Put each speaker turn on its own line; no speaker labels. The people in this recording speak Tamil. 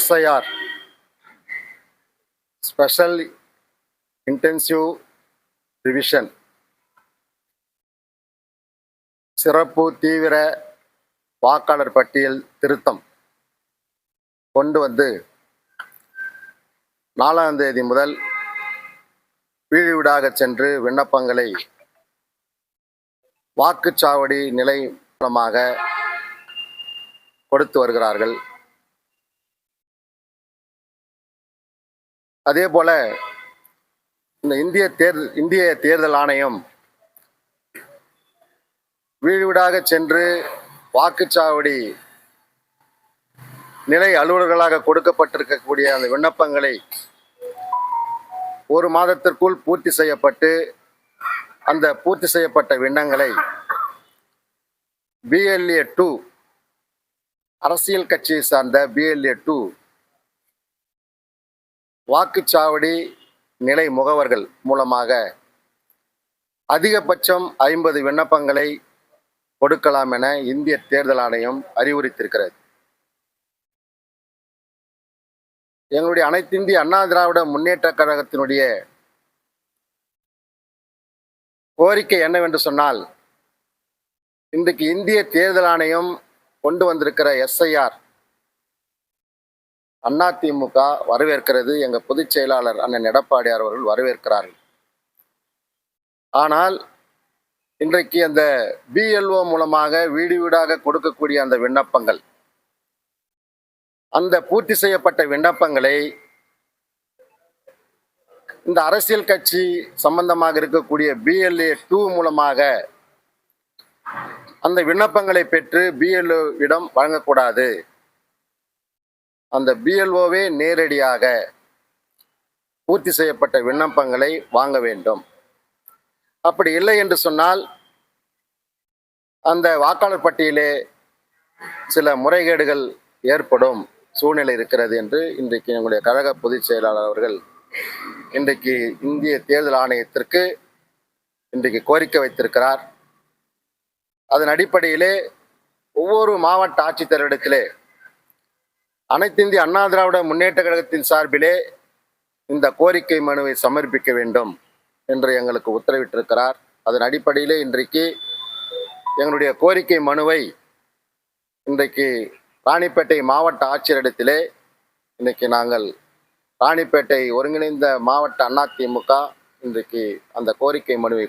எஸ்ஐஆர் ஸ்பெஷல் இன்டென்சிவ் ரிவிஷன் சிறப்பு தீவிர வாக்காளர் பட்டியல் திருத்தம் கொண்டு வந்து 4ஆம் தேதி முதல் வீடு வீடாக சென்று விண்ணப்பங்களை வாக்குச்சாவடி நிலை மூலமாக கொடுத்து வருகிறார்கள். அதே போல இந்த இந்திய தேர்தல் ஆணையம் வீடு வீடாக சென்று வாக்குச்சாவடி நிலை அலுவலர்களாக கொடுக்கப்பட்டிருக்கக்கூடிய அந்த விண்ணப்பங்களை 1 மாதத்திற்குள் பூர்த்தி செய்யப்பட்டு அந்த பூர்த்தி செய்யப்பட்ட விண்ணங்களை BLA 2 அரசியல் கட்சியை சார்ந்த BLA 2 வாக்குச்சாவடி நிலை முகவர்கள் மூலமாக அதிகபட்சம் 50 விண்ணப்பங்களை கொடுக்கலாம் என இந்திய தேர்தல் ஆணையம் அறிவுறுத்தியிருக்கிறது. எங்களுடைய அனைத்து இந்திய அண்ணா திராவிட முன்னேற்ற கழகத்தினுடைய கோரிக்கை என்னவென்று சொன்னால், இன்றைக்கு இந்திய தேர்தல் ஆணையம் கொண்டு வந்திருக்கிற SIR அதிமுக வரவேற்கிறது. எங்கள் பொதுச் செயலாளர் அண்ணன் எடப்பாடியார் அவர்கள் வரவேற்கிறார்கள். ஆனால் இன்றைக்கு அந்த BLO மூலமாக வீடு வீடாக கொடுக்கக்கூடிய அந்த விண்ணப்பங்கள், அந்த பூர்த்தி செய்யப்பட்ட விண்ணப்பங்களை இந்த அரசியல் கட்சி சம்பந்தமாக இருக்கக்கூடிய BLA 2 மூலமாக அந்த விண்ணப்பங்களை பெற்று BLO இடம் வழங்கக்கூடாது. அந்த BLOவே நேரடியாக பூர்த்தி செய்யப்பட்ட விண்ணப்பங்களை வாங்க வேண்டும். அப்படி இல்லை என்று சொன்னால் அந்த வாக்காளர் பட்டியலே சில முறைகேடுகள் ஏற்படும் சூழ்நிலை இருக்கிறது என்று இன்றைக்கு எங்களுடைய கழக பொதுச் செயலாளர் அவர்கள் இன்றைக்கு இந்திய தேர்தல் ஆணையத்திற்கு இன்றைக்கு கோரிக்கை வைத்திருக்கிறார். அதன் அடிப்படையிலே ஒவ்வொரு மாவட்ட ஆட்சித்தலைவரிடத்திலே அனைத்து இந்திய அண்ணா திராவிட முன்னேற்ற கழகத்தின் சார்பிலே இந்த கோரிக்கை மனுவை சமர்ப்பிக்க வேண்டும் என்று எங்களுக்கு உத்தரவிட்டிருக்கிறார். அதன் அடிப்படையிலே இன்றைக்கு எங்களுடைய கோரிக்கை மனுவை இன்றைக்கு ராணிப்பேட்டை மாவட்ட ஆட்சியரிடத்திலே இன்றைக்கு நாங்கள் ராணிப்பேட்டை ஒருங்கிணைந்த மாவட்ட அதிமுக இன்றைக்கு அந்த கோரிக்கை மனுவை